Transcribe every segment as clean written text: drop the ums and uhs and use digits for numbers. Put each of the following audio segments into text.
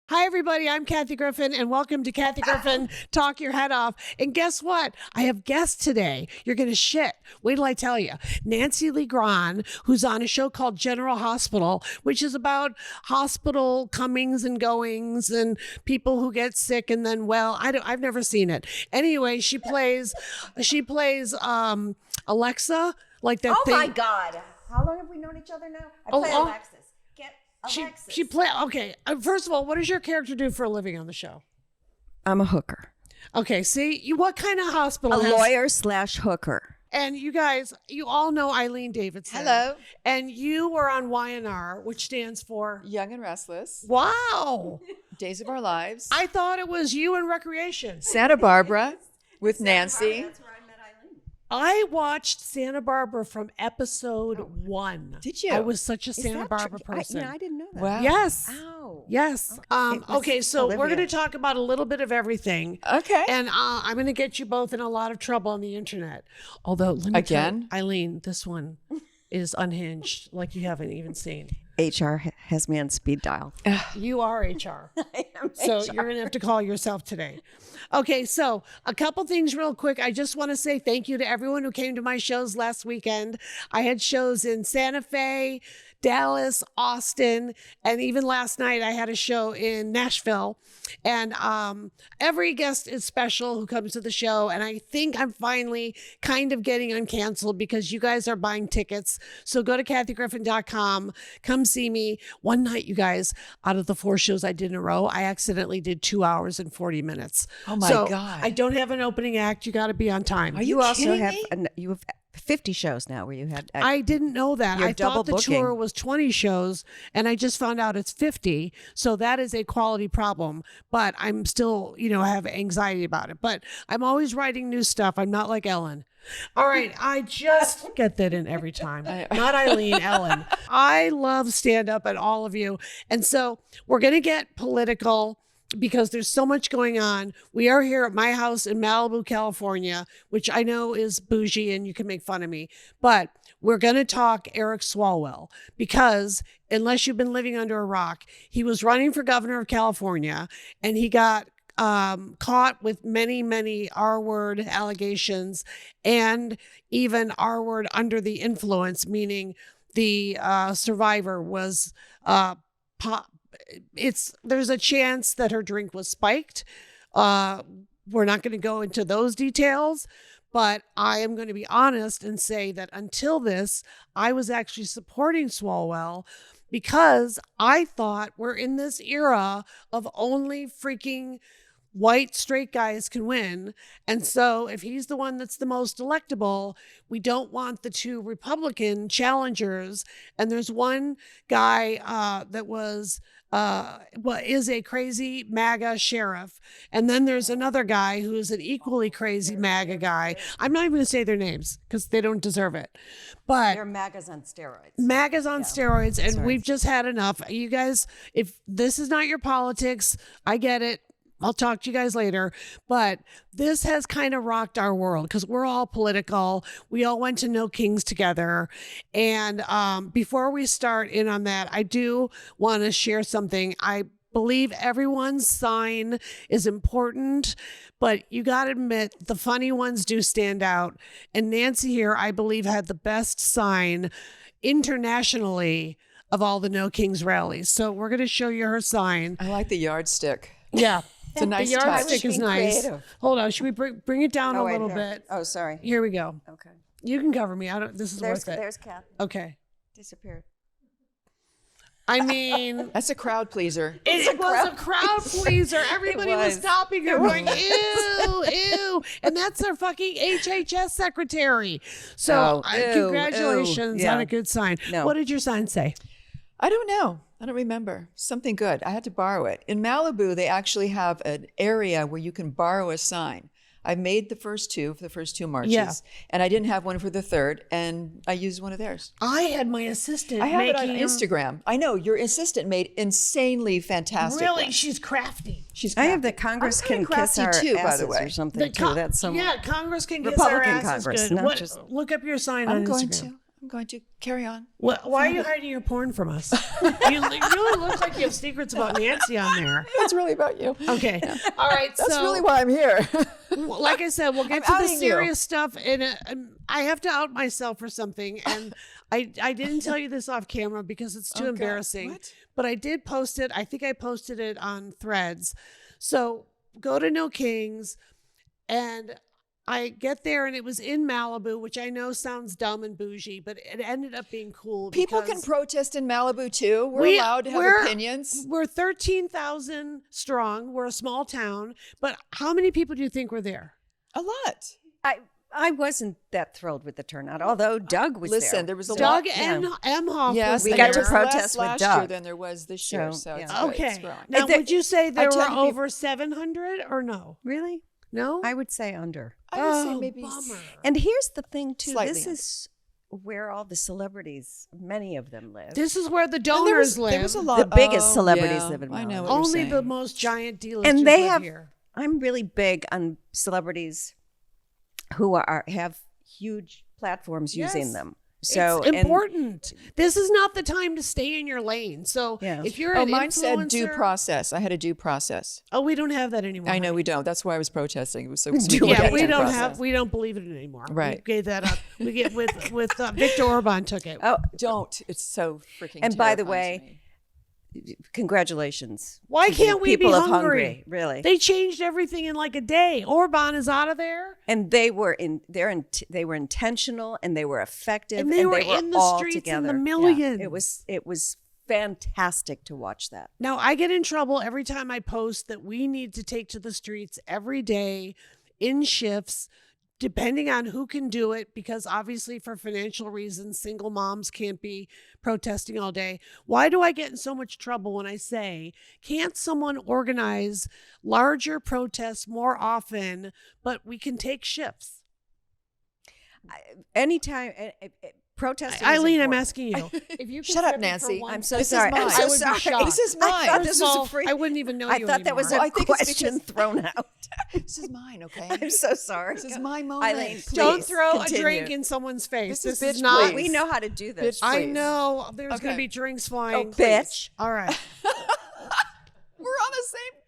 Hi, everybody. I'm Kathy Griffin, and welcome to Kathy Griffin Talk Your Head Off. And guess what? I have guests today. You're going to shit. Wait till I tell you. Nancy Lee Grahn, who's on a show called General Hospital, which is about hospital comings and goings and people who get sick and then, well, I've never seen it. Anyway, she plays Alexa, like that thing. Oh my God. How long have we known each other now? I play Alexis. Get Alexis. She play. Okay. First of all, what does your character do for a living on the show? I'm a hooker. Okay. See, what kind of hospital? A lawyer/hooker. And you guys, you all know Eileen Davidson. Hello. And you were on YNR, which stands for Young and Restless. Wow. Days of Our Lives. I thought it was you and Recreation. Santa Barbara with Nancy. That's where I met Eileen. I watched Santa Barbara from episode 1. Did you? I was such a Is Santa that Barbara true? person. I didn't know that. Wow. Yes. Ow. Yes. Okay, so we're going to talk about a little bit of everything. Okay. And I'm going to get you both in a lot of trouble on the internet. Although, let me tell you, Again? Eileen, this one is unhinged, like you haven't even seen. HR has me on speed dial. You are HR. I am So HR. you're going to have to call yourself today. Okay, so a couple things real quick. I just want to say thank you to everyone who came to my shows last weekend. I had shows in Santa Fe, Dallas, Austin, and even last night I had a show in Nashville. And every guest is special who comes to the show. And I think I'm finally kind of getting uncanceled because you guys are buying tickets. So go to kathygriffin.com. Come see me. One night, you guys, out of the 4 shows I did in a row, I accidentally did 2 hours and 40 minutes. Oh my So God. I don't have an opening act. You got to be on time. Are You you also kidding have me? you have 50 shows now where you had. I didn't know that. You're I double thought the booking. tour was 20 shows, and I just found out it's 50. So that is a quality problem. But I'm still, have anxiety about it. But I'm always writing new stuff. I'm not like Ellen. All right, I just get that in every time. Not Eileen, Ellen. I love stand-up and all of you. And so we're going to get political because there's so much going on. We are here at my house in Malibu, California, which I know is bougie and you can make fun of me. But we're going to talk Eric Swalwell because unless you've been living under a rock, he was running for governor of California and he got caught with many, many R-word allegations and even R-word under the influence, meaning the survivor was there's a chance that her drink was spiked. We're not going to go into those details, but I am going to be honest and say that until this, I was actually supporting Swalwell because I thought we're in this era of only freaking white straight guys can win. And so if he's the one that's the most electable, we don't want the 2 Republican challengers. And there's one guy that is a crazy MAGA sheriff. And then there's another guy who's an equally crazy MAGA guy. I'm not even going to say their names because they don't deserve it. But They're MAGAs on steroids. MAGA's on steroids, and Steroids. we've just had enough. You guys, if this is not your politics, I get it. I'll talk to you guys later. But this has kind of rocked our world because we're all political. We all went to No Kings together. And before we start in on that, I do want to share something. I believe everyone's sign is important, but you got to admit the funny ones do stand out. And Nancy here, I believe, had the best sign internationally of all the No Kings rallies. So we're going to show you her sign. I like the yardstick. Yeah. It's a nice The touch. yardstick is Being nice. creative. Hold on. Should we bring it down a wait, little here. bit? Oh, sorry. Here we go. Okay. You can cover me. This is There's worth it. Kath. Okay. Disappeared. I mean, That's a crowd pleaser. it was a crowd pleaser. Everybody was was. stopping her going, ew, ew. And that's our fucking HHS secretary. So Oh, ew, congratulations ew. on Yeah. a good sign. No. What did your sign say? I don't know. I don't remember. Something good. I had to borrow it. In Malibu, they actually have an area where you can borrow a sign. I made the first 2 for the first 2 marches. Yeah. And I didn't have one for the 3rd, and I used one of theirs. I had my assistant I have it on making him- Instagram. I know your assistant made insanely fantastic Really? ones. She's crafty. She's I have the crafty. Congress I'm can kinda kiss crafty our too, by the asses way. or something The too. That's some. yeah, Congress can kiss Republican our asses Congress, good. not just- Look up your sign I'm on going Instagram. to. I'm I'm going to carry on. Why are you hiding your porn from us? You really look like you have secrets about Nancy on there. It's really about you. Okay. All right. That's so, really why I'm here. like I said, we'll get I'm to the outing you. serious stuff. And I have to out myself for something. And I didn't tell you this off camera because it's too God. embarrassing. What? But I did post it. I think I posted it on Threads. So go to No Kings, and I get there, and it was in Malibu, which I know sounds dumb and bougie, but it ended up being cool. People can because protest in Malibu too. We're allowed to have opinions. We're 13,000 strong. We're a small town, but how many people do you think were there? A lot. I wasn't that thrilled with the turnout, although Doug was Listen, there. there was a Doug lot. and Emhoff Yes, was we there. got to there was protest less with last year Doug. than there was this year. So, So yeah. it's good. It's Okay. growing. Now, would you say there tend were to be- over 700 or no? Really? No? I would say under. I would say Oh, maybe bummer. And here's the thing, too. Slightly This under. is where all the celebrities, many of them live. This is where the And there donors was, live. there was a lot. The biggest oh, celebrities yeah, live in I know Malibu. what you're Only saying. the most giant D-listers And they live have, here. I'm really big on celebrities who have huge platforms using Yes. them. So it's important. This is not the time to stay in your lane. So Yeah. if you're Oh, an mine said due influencer- process. I had a due process. Oh, we don't have that anymore. I know we don't. That's why I was protesting. It was so Do Yeah, it. we Due don't process. have. We don't believe it anymore. Right. We gave that up. We get with Victor Orban took it. Oh, Don't. It's so freaking. and by the terrifying to way, me. congratulations. Why to the can't we be people of hungry? Hungary? Really? They changed everything in like a day. Orban is out of there, And they were intentional, and they were effective, and they were in the all streets together. in the millions. It was fantastic to watch that. Now I get in trouble every time I post that we need to take to the streets every day in shifts, depending on who can do it, because obviously for financial reasons, single moms can't be protesting all day. Why do I get in so much trouble when I say, can't someone organize larger protests more often, but we can take shifts? Anytime protesting. is Eileen, I'm important. asking you. If you could Shut up, step in for Nancy. one- I'm so This is sorry. mine. I'm I so would be sorry. shocked. This is I mine. thought This this is was a a free. I wouldn't even know I you thought that was anymore. a I think it's question thrown out. This is mine. Okay. I'm so sorry. This is my moment. Eileen, please Don't throw continue. a drink in someone's face. This is This is bitch, not. please. We know how to do this. Bitch, I please. know there's going to Okay. be drinks flying. bitch. All right. We're on the same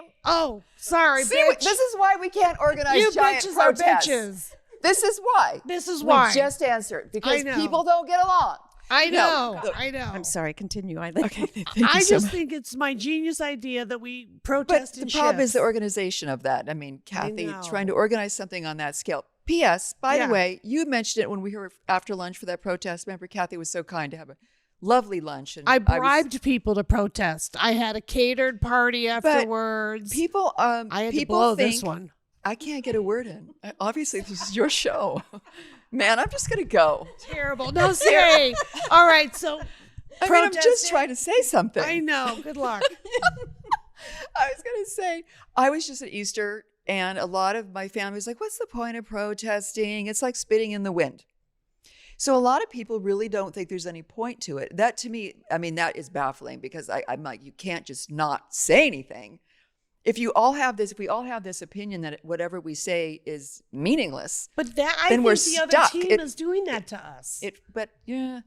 team. Oh, sorry, See, bitch. this is why we can't organize You giant bitches are protests. bitches. This is why. This is why. We just answered because I know. people don't get along. I know. No. I know. I'm sorry. Continue, Eileen. Okay, thank I you so just much. think it's my genius idea that we But protest the in problem is shifts. the organization of that. I mean, Kathy, know. trying to organize something on that scale. P.S. By Yeah. the way, you mentioned it when we were after lunch for that protest. Remember, Kathy was so kind to have a lovely lunch. And I was- bribed people to protest. I had a catered party afterwards. people, I had to people blow think this one. I can't get a word in. Obviously, this is your show. Man, I'm just going to go. Terrible. No, Siri. All right, so I mean, I'm just protesting- trying to say something. I know. Good luck. I was going to say, I was just at Easter, and a lot of my family was like, what's the point of protesting? It's like spitting in the wind. So a lot of people really don't think there's any point to it. That to me, I mean, that is baffling because I'm like, you can't just not say anything. If we all have this opinion that whatever we say is meaningless, But that I Then think we're the other stuck. team is doing that to us. but yeah,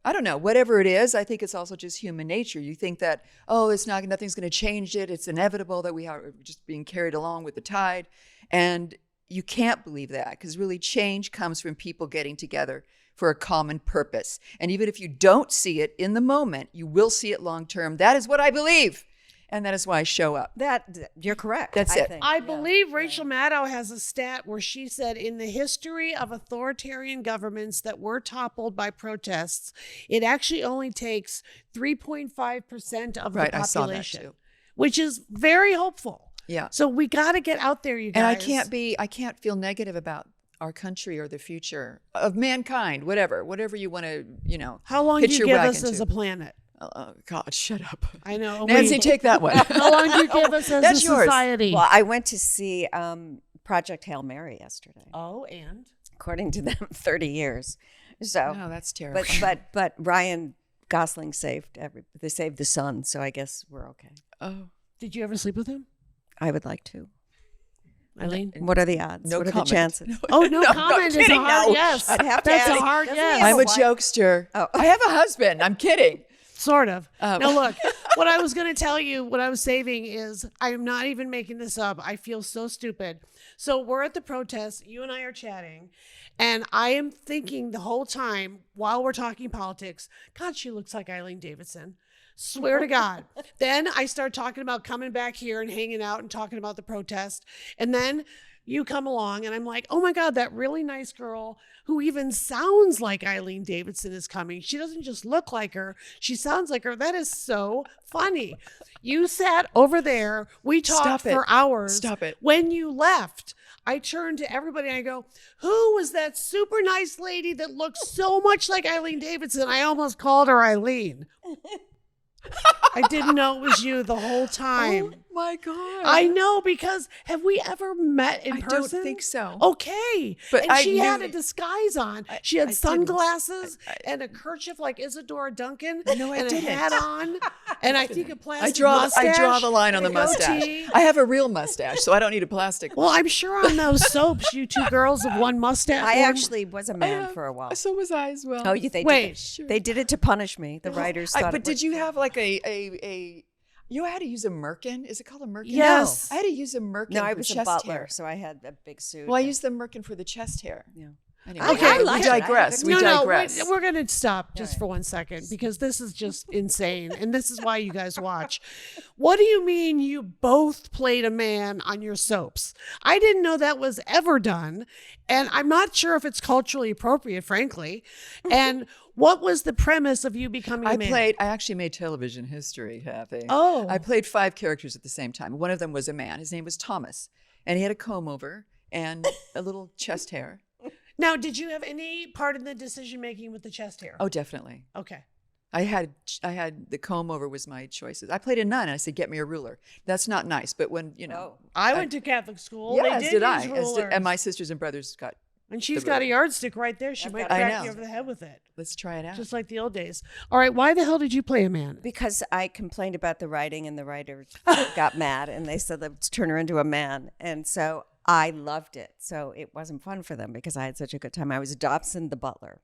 I don't know. Whatever it is, I think it's also just human nature. You think that, oh, nothing's going to change it. It's inevitable that we are just being carried along with the tide. And you can't believe that because really change comes from people getting together for a common purpose. And even if you don't see it in the moment, you will see it long term. That is what I believe. And that is why I show up. That you're correct. That's I it. think. I believe Rachel Maddow has a stat where she said in the history of authoritarian governments that were toppled by protests, it actually only takes 3.5% of Right, the I saw that population, too. which is very hopeful. Yeah. So we got to get out there, you guys. And I can't feel negative about our country or the future of mankind, whatever you want to, How long hitch do you your give wagon us as to. a planet? Oh, God, shut up. I know. Nancy, Wait. take that one. How long do you give us as That's a yours. society? Well, I went to see Project Hail Mary yesterday. Oh, and? According to them, 30 years. So, Oh, that's terrible. but Ryan Gosling they saved the sun. So I guess we're okay. Oh, Did you ever sleep with him? I would like to. Eileen? What are the odds? No what are comment. the chances? Oh, no, comment is a kidding, hard no. yes. I'd have to That's ask. a hard Doesn't he yes. have I'm a wife? jokester. Oh. I have a husband. I'm kidding. Sort of. Oh. Now, look, what I was going to tell you, what I was saving is I am not even making this up. I feel so stupid. So we're at the protest. You and I are chatting. And I am thinking the whole time while we're talking politics, God, she looks like Eileen Davidson. Swear to God. Then I start talking about coming back here and hanging out and talking about the protest. And then you come along and I'm like, oh my God, that really nice girl who even sounds like Eileen Davidson is coming. She doesn't just look like her. She sounds like her. That is so funny. You sat over there. We talked Stop it. for hours. Stop it. When you left, I turned to everybody and I go, who was that super nice lady that looked so much like Eileen Davidson? I almost called her Eileen. I didn't know it was you the whole time. Oh my God. I know, because have we ever met in I person? don't think so. Okay. But and I she had knew- a disguise on. She had I didn't. sunglasses and a kerchief like Isadora Duncan. No, I and didn't. a hat on. And I think a plastic I draw mustache. the line on the and a mustache. goatee. I have a real mustache, so I don't need a plastic. Well, I'm sure on those soaps, you two girls have one mustache. I one- actually was a man for a while. So was I as well. Oh, they Wait. did it. They did it to punish me. The writers thought. But did you have like a you had to use a merkin? Is it called a merkin? Yes. I had to use a merkin No, I for was a chest butler, hair. so I had a big suit. Well, I used the merkin for the chest hair. Yeah. Anyway, Okay, I we like it. digress. We digress. We're going to stop just for 1 second because this is just insane. And this is why you guys watch. What do you mean you both played a man on your soaps? I didn't know that was ever done. And I'm not sure if it's culturally appropriate, frankly. And what was the premise of you becoming a man? I actually made television history, Kathy. Oh. I played 5 characters at the same time. One of them was a man. His name was Thomas. And he had a comb over and a little chest hair. Now, did you have any part in the decision making with the chest hair? Oh, definitely. Okay. I had the comb over was my choices. I played a nun and I said, get me a ruler. That's not nice. But when, I went to Catholic school. yeah, They as did did I. use As did, rulers. and my sisters and brothers got, And she's the got a ruler. yardstick right there. She might I crack know. you over the head with it. let's try it out. Just like the old days. All right. Why the hell did you play a man? Because I complained about the writing and the writers got mad and they said, let's turn her into a man. And so I loved it. So it wasn't fun for them because I had such a good time. I was Dobson the butler.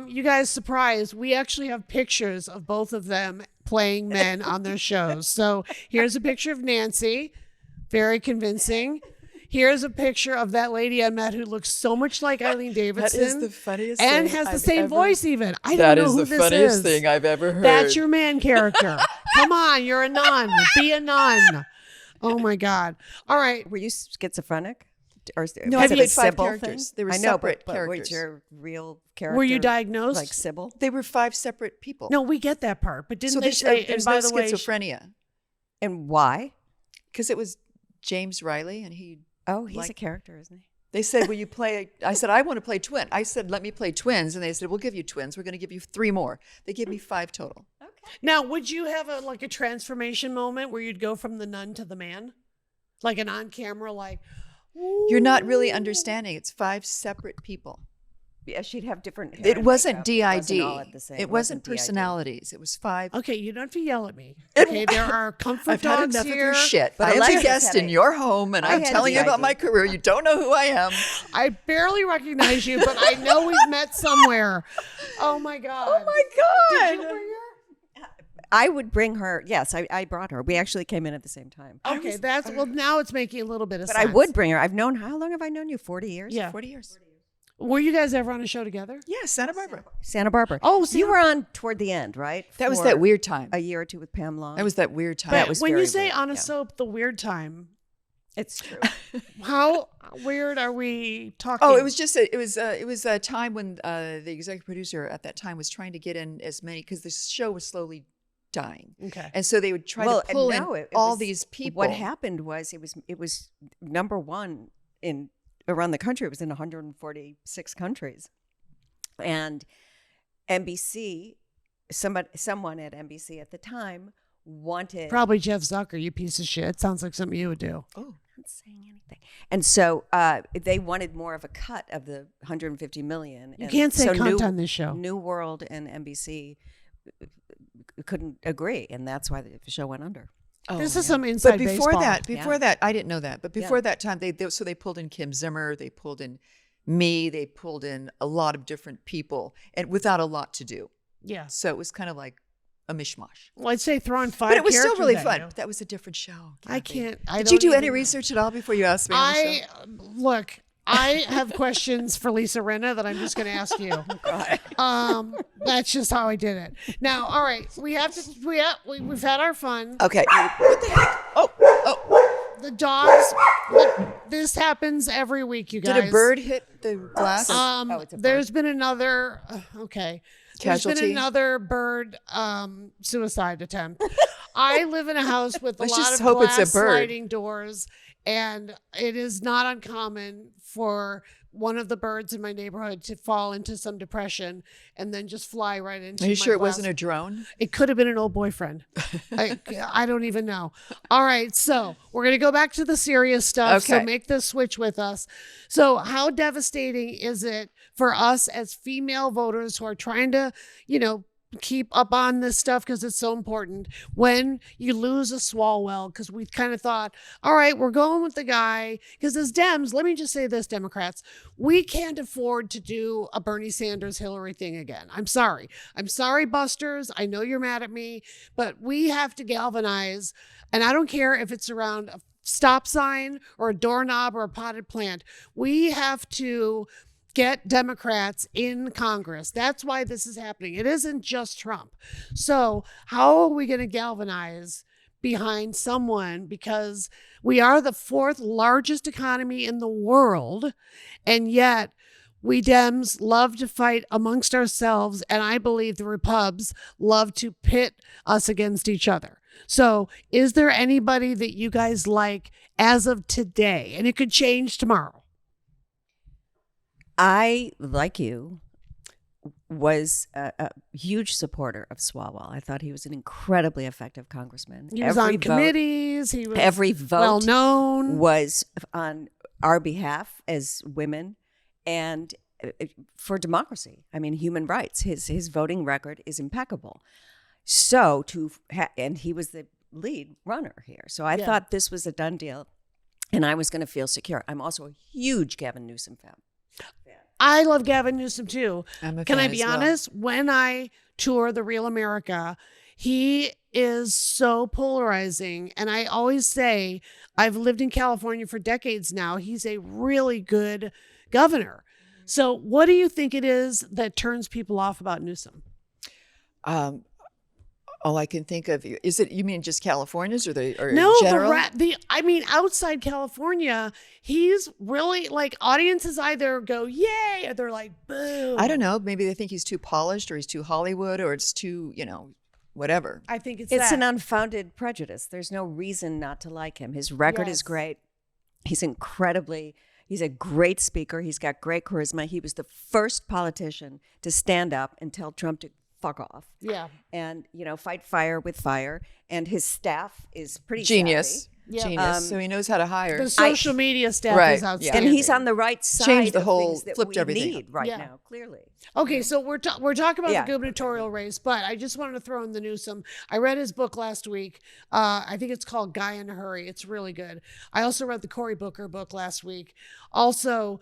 You guys, surprise, we actually have pictures of both of them playing men on their shows. So here's a picture of Nancy. Very convincing. Here's a picture of that lady I met who looks so much like Eileen Davidson. That is the funniest and thing has the I've same ever- voice even. I That don't know is who the this funniest is. thing I've ever heard. That's your man character. Come on, you're a nun. Be a nun. Oh my God. All right. Were you schizophrenic? Or No, was I it played a 5 Sybil characters. thing? They were I know, separate but characters. was your real character? Were you diagnosed? like Sybil? They were 5 separate people. No, we get that part. But didn't so they there's, say, there's and by no the way, schizophrenia. And why? Because it was James Riley and he, Oh, he's Like- a character, isn't he? they said, will you play, I said, I want to play twin. I said, let me play twins. And they said, we'll give you twins. We're going to give you 3 more. They gave me 5 total. now, would you have a transformation moment where you'd go from the nun to the man? Like an on camera, like, You're not really understanding. It's 5 separate people. Yeah, she'd have different hair It and wasn't makeup. DID. It wasn't all at the same. It wasn't DID. personalities. It was 5. okay, you don't have to yell at me. Okay, there are comfort I've had dogs enough here. of your shit. But I am Alexis a guest had in it. your home, and I I'm had telling you about DID. my career. You don't know who I am. I barely recognize you, but I know we've met somewhere. Oh my God. Oh my God! Did you bring her? I would bring her. Yes, I brought her. We actually came in at the same time. Okay, now it's making a little bit of But sense. I would bring her. How long have I known you? 40 years? Yeah. 40 years. Were you guys ever on a show together? Yeah, Santa Barbara. Santa Barbara. Oh, you were on toward the end, right? That was For that weird time. A year or two with Pam Long. That was that weird time. But That was when you very say weird, on a yeah. soap, the weird time, It's true. how weird are we talking? Oh, it was just it was a time when the executive producer at that time was trying to get in as many because the show was slowly dying, Okay. and so they would try to pull in it all was- these people. What happened was it was number one in around the country. It was in 146 countries, and NBC, someone at NBC at the time wanted. Probably Jeff Zucker, you piece of shit. Sounds like something you would do. Oh, I'm not saying anything. And so they wanted more of a cut of the 150 million. You and can't say so cunt on this show. New World and NBC couldn't agree, and that's why the show went under. This is some inside But before baseball. that, I didn't know that. But before that time, they pulled in Kim Zimmer, they pulled in me, they pulled in a lot of different people, and without a lot to do. Yeah. So it was kind of like a mishmash. Well, I'd say throwing 5 But it was still characters really at fun. you. That was a different show. I Kathy. can't. Did you do any research at all before you asked me on the show? Look, I have questions for Lisa Rinna that I'm just going to ask you. That's just how I did it. Now, all right, we've had our fun. Okay. What the heck? Oh. The dogs. This happens every week, you guys. Did a bird hit the glass? It's a bird. There's been another. Okay. There's Casualty? been another bird suicide attempt. I live in a house with a Let's lot just of hope it's a glass bird. sliding doors, and it is not uncommon for one of the birds in my neighborhood to fall into some depression and then just fly right into. Are you my sure it glass. wasn't a drone? It could have been an old boyfriend. I don't even know. All right, so we're going to go back to the serious stuff. So Okay. make the switch with us. So how devastating is it for us as female voters who are trying to, keep up on this stuff because it's so important when you lose a Swalwell? Because we kind of thought, all right, we're going with the guy. Because as Dems, let me just say this, Democrats, we can't afford to do a Bernie Sanders Hillary thing again. I'm sorry, Busters. I know you're mad at me, but we have to galvanize. And I don't care if it's around a stop sign or a doorknob or a potted plant. We have to get Democrats in Congress. That's why this is happening. It isn't just Trump. So how are we going to galvanize behind someone? Because we are the 4th largest economy in the world, and yet we Dems love to fight amongst ourselves, and I believe the Repubs love to pit us against each other. So is there anybody that you guys like as of today? And it could change tomorrow. I, like you, was a huge supporter of Swalwell. I thought he was an incredibly effective congressman. He was on committees. He was every vote well known. was on our behalf as women and for democracy. I mean, human rights. His voting record is impeccable. So and he was the lead runner here. So I thought this was a done deal, and I was going to feel secure. I'm also a huge Gavin Newsom fan. I love Gavin Newsom too. Can I be as well. honest? When I tour the Real America, he is so polarizing. And I always say, I've lived in California for decades now. He's a really good governor. So what do you think it is that turns people off about Newsom? All I can think of is it. You mean just Californians or No, in general? Outside California, he's really like audiences either go yay or they're like boo. I don't know. Maybe they think he's too polished, or he's too Hollywood, or it's too whatever. I think it's It's that. an unfounded prejudice. There's no reason not to like him. His record is great. He's a great speaker. He's got great charisma. He was the first politician to stand up and tell Trump to fuck off. Yeah. And, fight fire with fire. And his staff is pretty Genius. savvy. Yeah. Genius. So he knows how to hire. The social media staff Right, is yeah. outstanding. And he's on the right side Changed the of whole- things that flipped we everything need up. right Yeah. now, clearly. Okay, so we're talking about Yeah. the gubernatorial race, but I just wanted to throw in the Newsom. I read his book last week. I think it's called Guy in a Hurry. It's really good. I also read the Cory Booker book last week. Also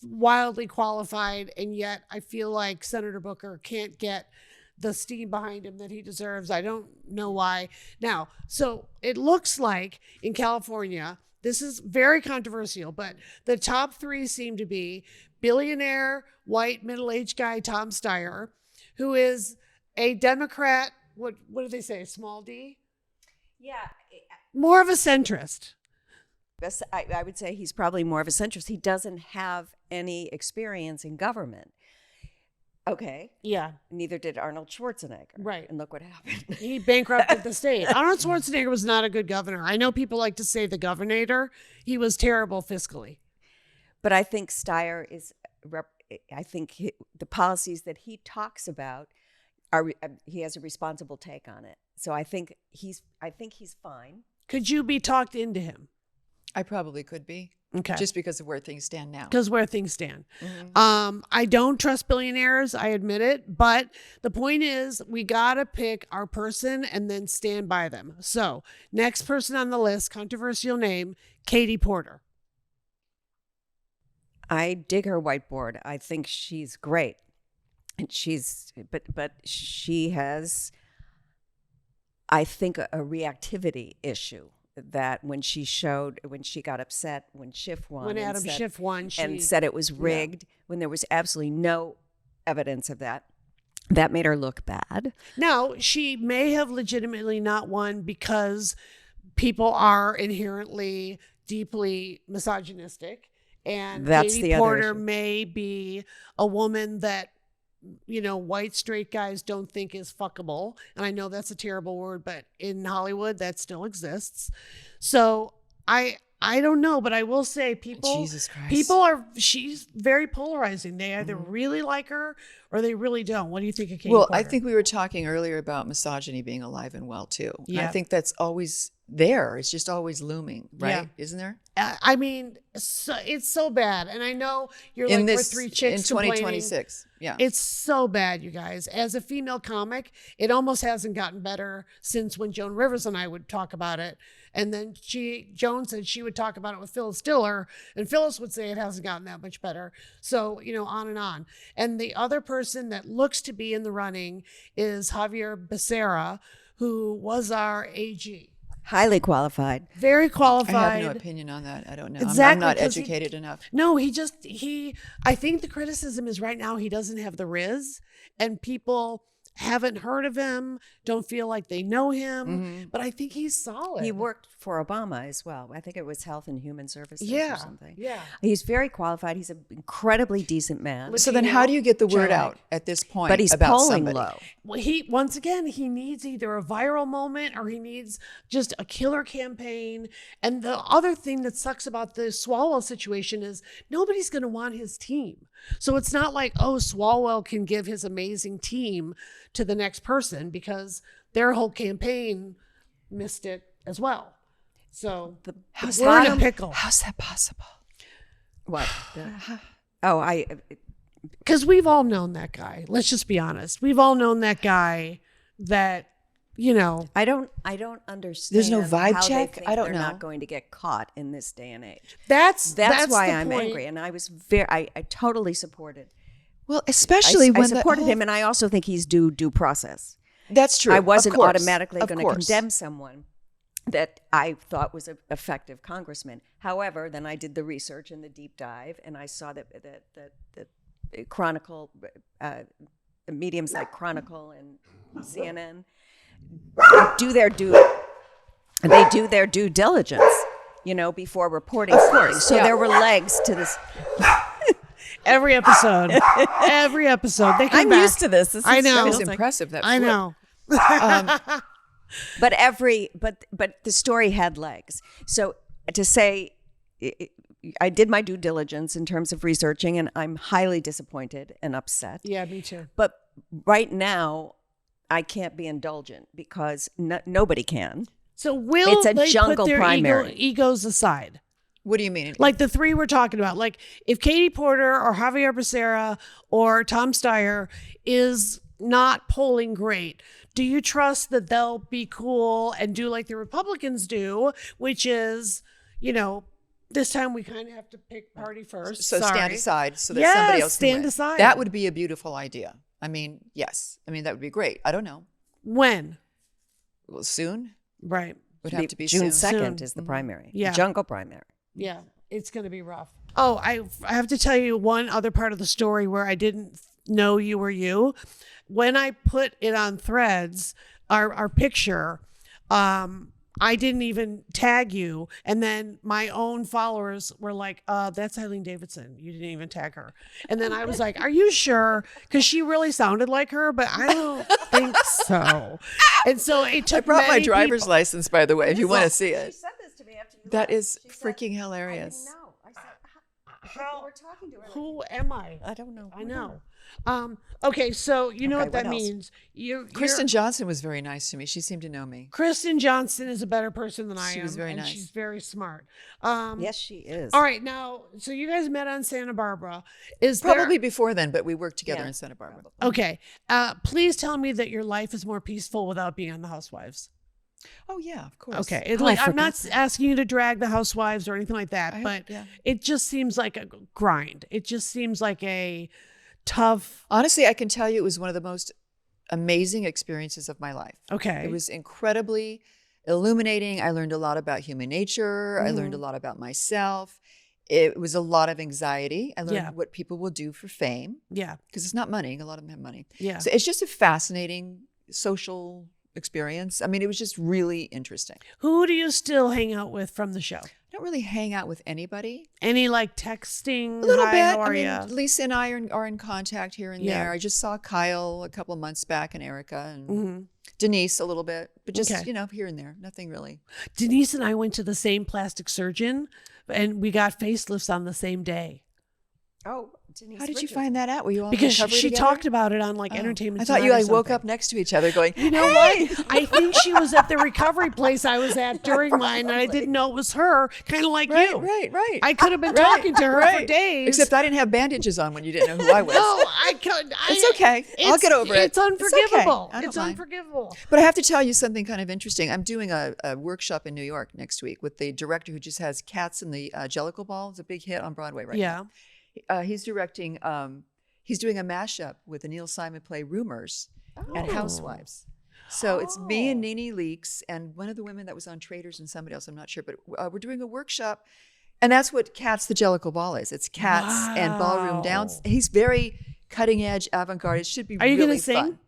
wildly qualified, and yet I feel like Senator Booker can't get the steam behind him that he deserves. I don't know why. Now, so it looks like in California, this is very controversial, but the top 3 seem to be billionaire, white, middle-aged guy, Tom Steyer, who is a Democrat. What do they say? Small D? Yeah. More of a centrist. I would say he's probably more of a centrist. He doesn't have any experience in government. Okay. Yeah. Neither did Arnold Schwarzenegger. Right. And look what happened. He bankrupted the state. Arnold Schwarzenegger was not a good governor. I know people like to say the governor. He was terrible fiscally. But I think Steyer the policies that he talks about he has a responsible take on it. So I think he's fine. Could you be talked into him? I probably could be. Okay. Just because of where things stand now. Because where things stand. I don't trust billionaires. I admit it. But the point is, we got to pick our person and then stand by them. So next person on the list, controversial name, Katie Porter. I dig her whiteboard. I think she's great. And but she has, I think, a reactivity issue. That when she got upset when Schiff won, When Adam Schiff won, and said it was rigged, when there was absolutely no evidence of that made her look bad. Now, she may have legitimately not won because people are inherently deeply misogynistic, and That's Katie the other Porter issue. may be a woman that, you know, white straight guys don't think is fuckable. And I know that's a terrible word, but in Hollywood that still exists. So I don't know, but I will say Jesus Christ. she's very polarizing. They either really like her or they really don't. What do you think of Katie Well, Porter? I think we were talking earlier about misogyny being alive and well too. And Yeah. I think that's always there. It's just always looming, right? Yeah. Isn't there? I mean, it's so bad. And I know you're In like, this, we're three chicks in complaining. 2026. Yeah. It's so bad, you guys. As a female comic, it almost hasn't gotten better since when Joan Rivers and I would talk about it. And then Joan said she would talk about it with Phyllis Diller, and Phyllis would say it hasn't gotten that much better. So, you know, on and on. And the other person that looks to be in the running is Javier Becerra, who was our AG. Highly qualified. Very I qualified. have no opinion on that. I don't know. Exactly, I'm not 'cause educated enough. No, I think the criticism is right now he doesn't have the riz, and people haven't heard of him, don't feel like they know him, but I think he's solid. He worked for Obama as well. I think it was Health and Human Services or something. Yeah. He's very qualified. He's an incredibly decent man. So then how do you get the word out at this point But he's about polling somebody? low. Well, he needs either a viral moment or he needs just a killer campaign. And the other thing that sucks about the Swalwell situation is nobody's going to want his team. So it's not like, oh, Swalwell can give his amazing team to the next person because their whole campaign missed it as well. So we're in a pickle. How's that possible? What? Because we've all known that guy. Let's just be honest. We've all known that guy that, you know. I don't understand. There's no vibe how check? They think I don't they're know. not going to get caught in this day and age. That's why the I'm point. angry, and I was I totally supported. Well, especially I when supported him, and I also think he's due process. That's true. I wasn't Of course. automatically Of going to course. condemn someone that I thought was an effective congressman. However, then I did the research and the deep dive, and I saw that Chronicle, mediums like Chronicle and CNN do their due diligence, you know, before reporting. Of course. So there were legs to this. Every episode. They come I'm back. used to this. I know. That was impressive. That I flip. know. But the story had legs. So to say, I did my due diligence in terms of researching, and I'm highly disappointed and upset. Yeah, me too. But right now, I can't be indulgent because nobody can. So will It's a they jungle put their primary. egos aside? What do you mean? Like the three we're talking about. Like if Katie Porter or Javier Becerra or Tom Steyer is not polling great, do you trust that they'll be cool and do like the Republicans do, which is, you know, this time we kind of have to pick party first. So Sorry. stand aside so that Yes, somebody else can stand win. aside. That would be a beautiful idea. I mean, yes. I mean, that would be great. I don't know. When? Well, soon? Right. Would have to be June soon. 2nd is the primary. Yeah. Jungle primary. Yeah, it's going to be rough. Oh, I have to tell you one other part of the story where I didn't know you were you. When I put it on Threads, our picture, I didn't even tag you. And then my own followers were like, that's Eileen Davidson. You didn't even tag her. And then I was like, are you sure? Because she really sounded like her, but I don't think so. And so it took I brought my many driver's people- license, by the way, if you want to see She it. said this to me after you That left. is She said, freaking hilarious. I didn't know. I said, how? We're talking to her. Who am I? I don't know. I know. Okay, so you know Okay, what that what else? means. Kristen Johnson was very nice to me. She seemed to know me. Kristen Johnson is a better person than I am. She was very and nice. She's very smart. Yes, she is. All right, now, so you guys met on Santa Barbara. Is Probably there, before then, but we worked together Yeah. in Santa Barbara. okay? Please tell me that your life is more peaceful without being on the Housewives. Oh yeah, of course. Okay, it's Oh, like I I'm not forgot asking you to drag the Housewives or anything like that, I- but yeah. it just seems like a grind. It just seems like a tough. Honestly, I can tell you it was one of the most amazing experiences of my life. Okay, It was incredibly illuminating. I learned a lot about human nature. I learned a lot about myself. It was a lot of anxiety. I learned Yeah. what people will do for fame yeah, because it's not money. A lot of them have money. yeah. So it's just a fascinating social experience. I mean, it was just really interesting. Who do you still hang out with from the show? I don't really hang out with anybody. Any like texting? A little Hi, bit. How are I mean, ya? Lisa and I are in contact here and Yeah. there. I just saw Kyle a couple of months back and Erica and Mhm. Denise a little bit, but just, Okay. here and there. Nothing really. Denise and I went to the same plastic surgeon, and we got facelifts on the same day Oh, Denise. How did you Richards. find that out? Were you all because recovery she together? talked about it on like Oh. Entertainment I thought you Tonight or like woke something. up next to each other going, You know "Hey!" what? I think she was at the recovery place I was at during mine, and I didn't know it was her. Kind of like Right, you. right. I could have been Right, talking to her for right. days. Except I didn't have bandages on when you didn't know who I was. no, I could. It's okay. I'll get over it. It's unforgivable. I don't It's mind. unforgivable. But I have to tell you something kind of interesting. I'm doing a workshop in New York next week with the director who just has Cats in the Jellicle Ball. It's a big hit on Broadway right Yeah. now. He's directing, he's doing a mashup with the Neil Simon play Rumors and Housewives. So it's me and Nene Leakes and one of the women that was on Traders and somebody else, I'm not sure, but we're doing a workshop. And that's what Cats the Jellicle Ball is. It's cats and ballroom dance. Wow. He's very cutting edge, avant-garde. It should be Are you really gonna sing? fun.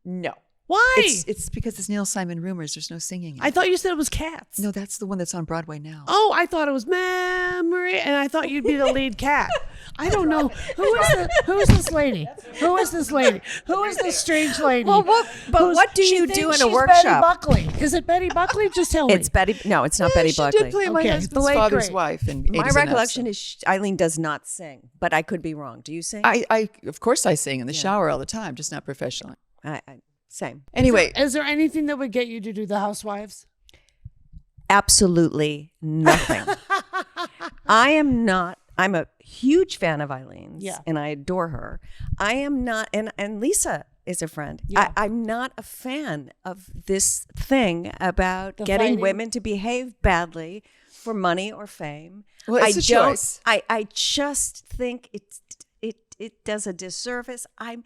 No. Why? It's because it's Neil Simon Rumors. There's no singing. in I it. thought you said it was Cats. No, that's the one that's on Broadway now. Oh, I thought it was Memory, and I thought you'd be the lead cat. I don't know who is this lady? Who is this lady? Who is this strange lady? Well, what do She you do thinks in a she's workshop? Betty Buckley. Is it Betty Buckley? Just tell me. It's Betty. No, it's not Betty she Buckley. did play my Okay, the husband's late father's great. wife. In My 80s and recollection Ups. is Eileen does not sing, but I could be wrong. Do you sing? I of course I sing in the shower all the time, just not professionally. Same. Anyway, Is there anything that would get you to do the Housewives? Absolutely nothing. I'm a huge fan of Eileen's, Yeah. and I adore her. I am not, and Lisa is a friend. Yeah. I'm not a fan of this thing about The getting fighting? women to behave badly for money or fame. Well, it's I a don't- choice. I just think it does a disservice. I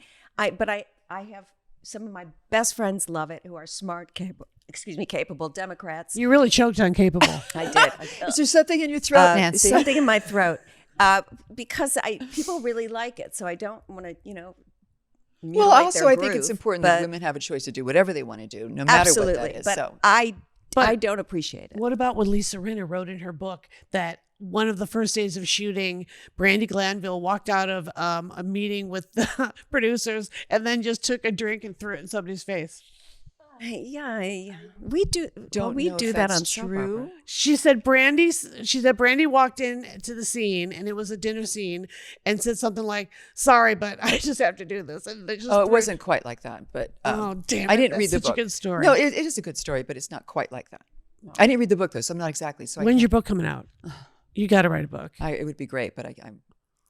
have some of my best friends love it who are smart, capable Democrats. You really choked on capable. I did. is there something in your throat, Nancy? Something in my throat. Because people really like it, so I don't want to, Well, mutilate also, their I think it's groove, important that but- women have a choice to do whatever they want to do, no matter absolutely. what that is. But So I don't appreciate it. What about when Lisa Rinna wrote in her book that one of the first days of shooting, Brandi Glanville walked out of a meeting with the producers and then just took a drink and threw it in somebody's face? We do. Don't we know do if that that's on soap true. opera. She said Brandi walked in to the scene and it was a dinner scene and said something like, "Sorry, but I just have to do this." And they just it wasn't quite like that, but Oh, damn I it. didn't That's read the such a book. good story. No, it is a good story, but it's not quite like that. I didn't read the book though, so I'm not exactly. So When's your book coming out? You got to write a book. it would be great, but I'm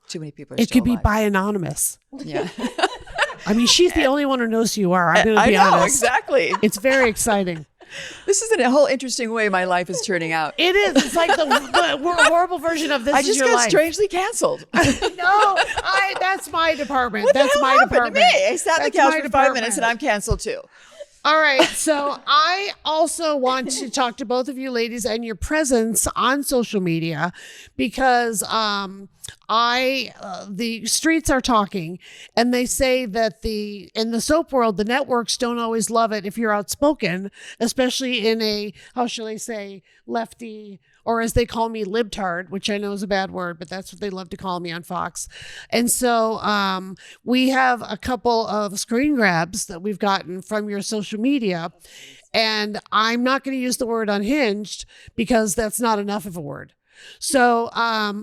too many people. Are It still could be alive. by anonymous. Yeah, I mean, she's the only one who knows who you are. I'm going to I be know honest. exactly. It's very exciting. This is a whole interesting way my life is turning out. It is. It's like the horrible version of this I is just your got life. strangely canceled. No, that's my department. What That's the hell my happened department. to me? I sat on the That's couch my for 5 department. minutes and I'm canceled too. All right. So I also want to talk to both of you ladies and your presence on social media because the streets are talking and they say that in the soap world, the networks don't always love it if you're outspoken, especially in a, how shall I say, lefty, or as they call me, libtard, which I know is a bad word, but that's what they love to call me on Fox. And so we have a couple of screen grabs that we've gotten from your social media. And I'm not going to use the word unhinged because that's not enough of a word. So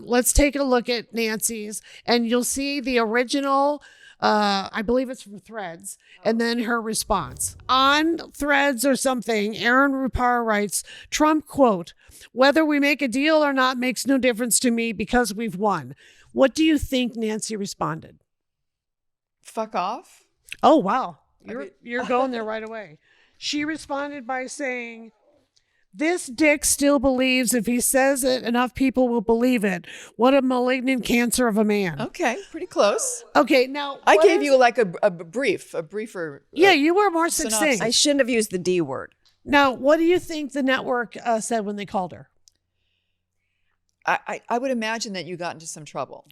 let's take a look at Nancy's and you'll see the original I believe it's from Threads, and then her response. On Threads or something, Aaron Rupar writes, Trump quote, whether we make a deal or not makes no difference to me because we've won. What do you think Nancy responded? Fuck off. Oh, wow. You're going there right away. She responded by saying, this dick still believes if he says it, enough people will believe it. What a malignant cancer of a man. Okay, pretty close. Okay, now. I gave you like a briefer. Yeah, you were more synopsis. succinct. I shouldn't have used the D word. Now, what do you think the network said when they called her? I would imagine that you got into some trouble.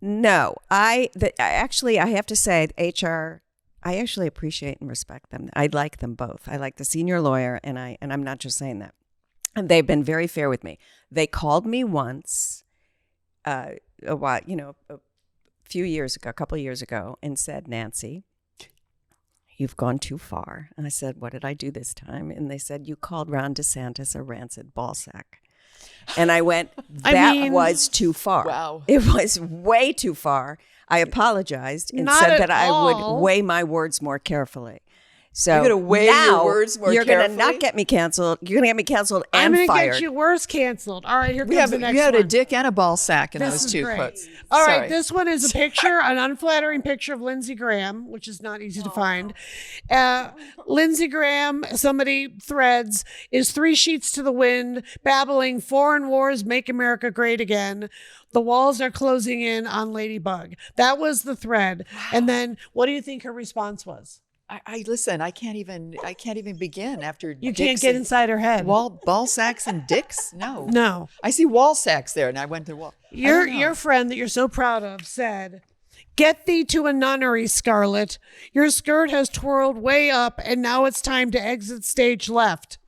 No, I have to say, HR. I actually appreciate and respect them. I like them both. I like the senior lawyer, and I'm not just saying that. And they've been very fair with me. They called me once, a couple of years ago, and said, Nancy, you've gone too far. And I said, what did I do this time? And they said, you called Ron DeSantis a rancid ballsack. And I went, that was too far. Wow. It was way too far. I apologized and Not said at that I all. would weigh my words more carefully. So You're going to weigh now your words more you're carefully? going to not get me canceled. You're going to get me canceled I'm and going to fired. get you worse canceled. All right, here We comes the next had one. a dick and a ball sack in This those is two great. quotes. All right, Sorry. this one is a picture, an unflattering picture of Lindsey Graham, which is not easy to find. Lindsey Graham, somebody Threads, is 3 sheets to the wind, babbling foreign wars make America great again. The walls are closing in on Ladybug. That was the thread. And then what do you think her response was? I listen. I can't even begin after You dicks can't get and inside her head. ball sacks and dicks. No, No. I see wall sacks there, and I went to wall. Your friend that you're so proud of said, get thee to a nunnery, Scarlett. Your skirt has twirled way up, and now it's time to exit stage left.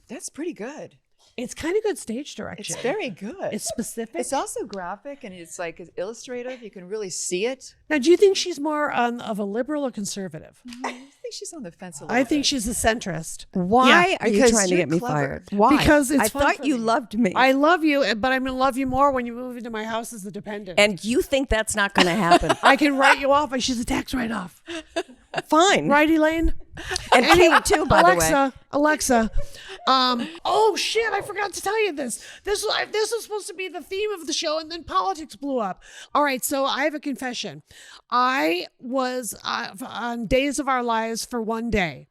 That's pretty good. It's kind of good stage direction. It's very good. It's specific. It's also graphic, and it's like illustrative. You can really see it. Now, do you think she's more of a liberal or conservative? I think she's on the fence a little I think bit. she's a centrist. Why are you because trying to you're get me clever. fired? Why? Because it's I fun thought for you me. loved me. I love you, but I'm going to love you more when you move into my house as a dependent. And you think that's not going to happen. I can write you off. She's a tax write-off. Fine. Right, Elaine? And Kate too, by the way. Alexa. Oh shit! I forgot to tell you this. This was supposed to be the theme of the show, and then politics blew up. All right, so I have a confession. I was on Days of Our Lives for one day.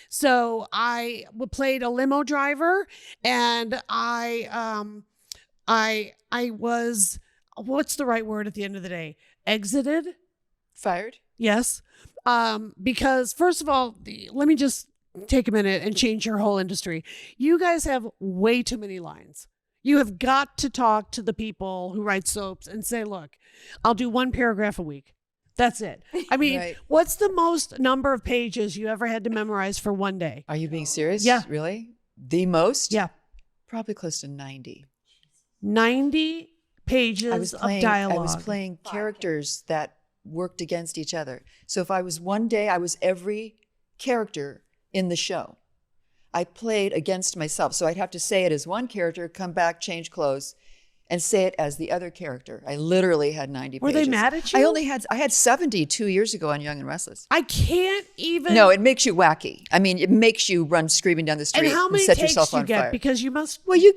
So I played a limo driver, and I was, what's the right word at the end of the day? Exited. Fired. Yes. Because first of all, let me just take a minute and change your whole industry. You guys have way too many lines. You have got to talk to the people who write soaps and say, look, I'll do 1 paragraph a week. That's it. I mean, Right. What's the most number of pages you ever had to memorize for one day? Are you being serious? Yeah. Really? The most? Yeah. Probably close to 90. 90 pages of dialogue. I was playing characters that worked against each other. So if I was one day, I was every character in the show. I played against myself. So I'd have to say it as one character, come back, change clothes, and say it as the other character. I literally had 90 Were pages. they mad at you? I had 70 2 years ago on Young and Restless. I can't even. No, it makes you wacky. I mean, it makes you run screaming down the street And how many set takes yourself do you on get? fire. Because you must. Well, you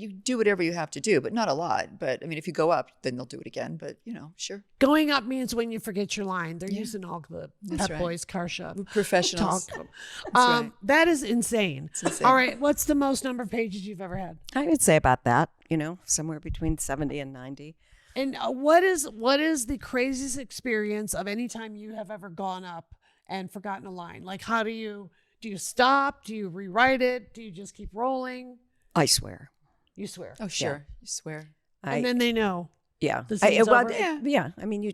do whatever you have to do, but not a lot. But I mean, if you go up, then they'll do it again. But sure. Going up means when you forget your line. They're Yeah. using all the That's Pep right. Boys car shop. We're professionals. Talk to them. That's right. That is insane. It's insane. All right, what's the most number of pages you've ever had? I would say about that, somewhere between 70 and 90. And what is the craziest experience of any time you have ever gone up and forgotten a line? Like, how do you stop? Do you rewrite it? Do you just keep rolling? I swear. You swear. Oh, sure. You swear. And then they know. Yeah. The scene's over? Yeah. I mean,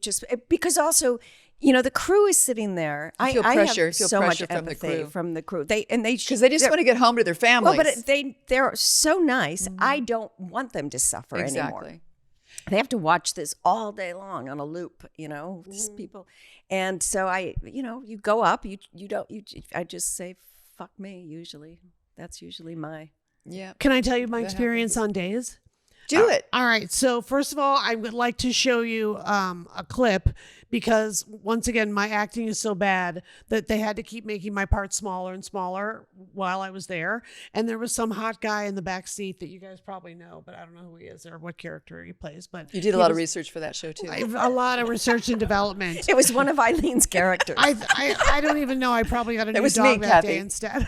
because also, the crew is sitting there. You feel I pressure. have Feel so much pressure from the empathy crew. from the crew. Because they just want to get home to their families. Well, but they're so nice. I don't want them to suffer anymore. Exactly. They have to watch this all day long on a loop, these people. And so you go up, I just say, fuck me, usually. That's usually my. Yeah. Can I tell you my That experience on Days? Do it. All right. So first of all, I would like to show you a clip because once again, my acting is so bad that they had to keep making my parts smaller and smaller while I was there. And there was some hot guy in the back seat that you guys probably know, but I don't know who he is or what character he plays. But You did a lot of research for that show too. a lot of research and development. It was one of Eileen's characters. I don't even know. I probably got a new was dog me, that Kathy. day instead.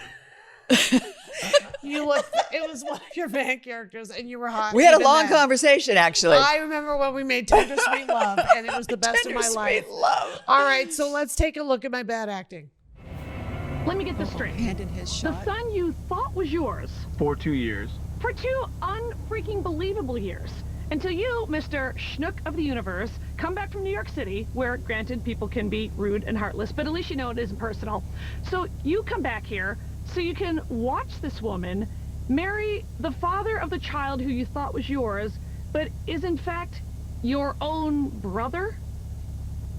You look. It was one of your fan characters, and you were hot. We had a even long then. conversation, actually. I remember when we made Tender Sweet Love, and it was the best of my life. Love. All right, so let's take a look at my bad acting. Let me get this straight. Hand in his The shot. son you thought was yours For 2 years. for 2 unfreaking believable years. Until you, Mr. Schnook of the Universe, come back from New York City, where, granted, people can be rude and heartless, but at least you know it isn't personal. So you come back here so you can watch this woman marry the father of the child who you thought was yours, but is in fact your own brother?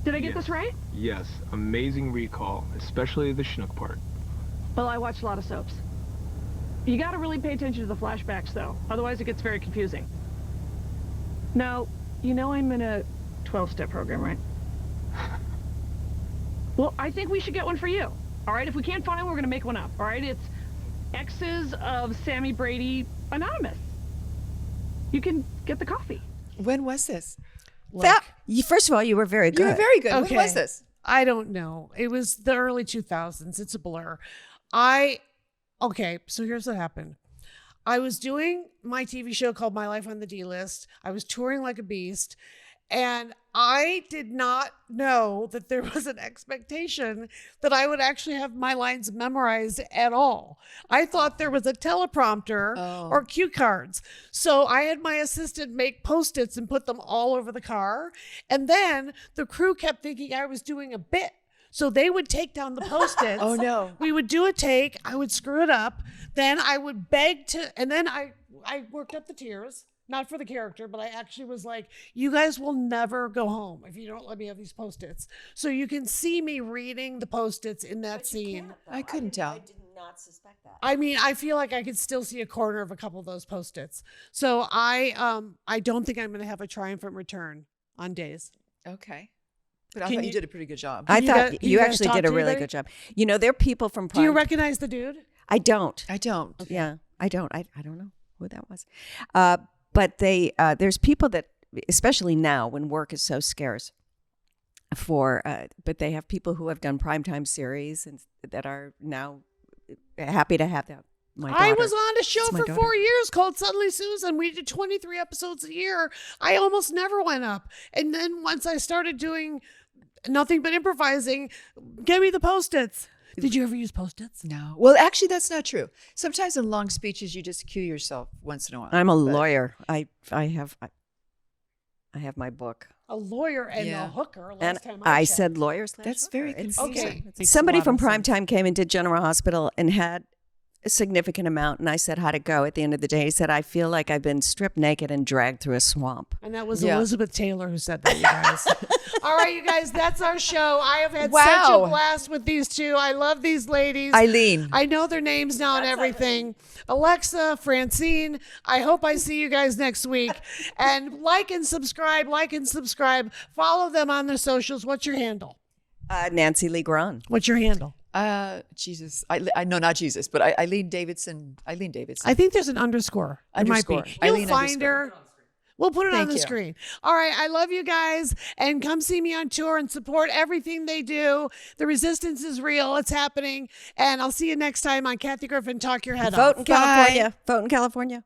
Did I get this right? Yes, amazing recall, especially the Schnook part. Well, I watch a lot of soaps. You gotta really pay attention to the flashbacks, though. Otherwise, it gets very confusing. Now, you know I'm in a 12-step program, right? Well, I think we should get one for you. All right, if we can't find one, we're gonna make one up. All right, it's Exes of Sammy Brady Anonymous. You can get the coffee. When was this? First of all, you were very good. You were very good. Okay. When was this? I don't know. It was the early 2000s. It's a blur. Okay, so here's what happened. I was doing my TV show called My Life on the D-List. I was touring like a beast. And I did not know that there was an expectation that I would actually have my lines memorized at all. I thought there was a teleprompter or cue cards. So I had my assistant make Post-its and put them all over the car. And then the crew kept thinking I was doing a bit. So they would take down the Post-its. Oh, no. We would do a take. I would screw it up. Then I would beg to, and then I worked up the tears. Not for the character, but I actually was like, you guys will never go home if you don't let me have these Post-its. So you can see me reading the Post-its in that scene. I couldn't tell. I did not suspect that. I mean, I feel like I could still see a corner of a couple of those Post-its. So I don't think I'm going to have a triumphant return on days. Okay. But I thought you did a pretty good job. I you thought guys- you guys actually talk did a to really anybody? good job. You know, there are people from Do you Prime. recognize the dude? I don't. I don't. Yeah, I don't. I don't know who that was. But there's people that, especially now when work is so scarce, but they have people who have done primetime series and that are now happy to have that. My daughter. I was on a show It's my for daughter. 4 years called Suddenly Susan. We did 23 episodes a year. I almost never went up. And then once I started doing nothing but improvising, give me the Post-its. Did you ever use Post-its? No. Well, actually, that's not true. Sometimes in long speeches, you just cue yourself once in a while. I'm a But- lawyer. I have my book. A lawyer and Yeah. a hooker. Last And time I checked. said lawyer slash That's hooker. very It's- confusing. Okay. Makes a Somebody lot from of sense. Primetime came and did General Hospital and had a significant amount. And I said, how'd it go at the end of the day? He said, I feel like I've been stripped naked and dragged through a swamp. And that was Yeah. Elizabeth Taylor who said that, you guys. All right, you guys, that's our show. I have had such Wow. a blast with these two. I love these ladies. Eileen. I know their names now and everything. Alexa, Francine, I hope I see you guys next week. And like and subscribe. Follow them on their socials. What's your handle? Nancy Lee Grahn. What's your handle? Jesus. I know, not Jesus, but Eileen Davidson. Eileen Davidson. I think there's an underscore. There might be. Underscore. You'll Eileen find underscore. her. We'll put it on Thank the you. screen. All right. I love you guys. And come see me on tour and support everything they do. The resistance is real. It's happening. And I'll see you next time on Kathy Griffin Talk Your Head Off. Vote in California. Vote in California.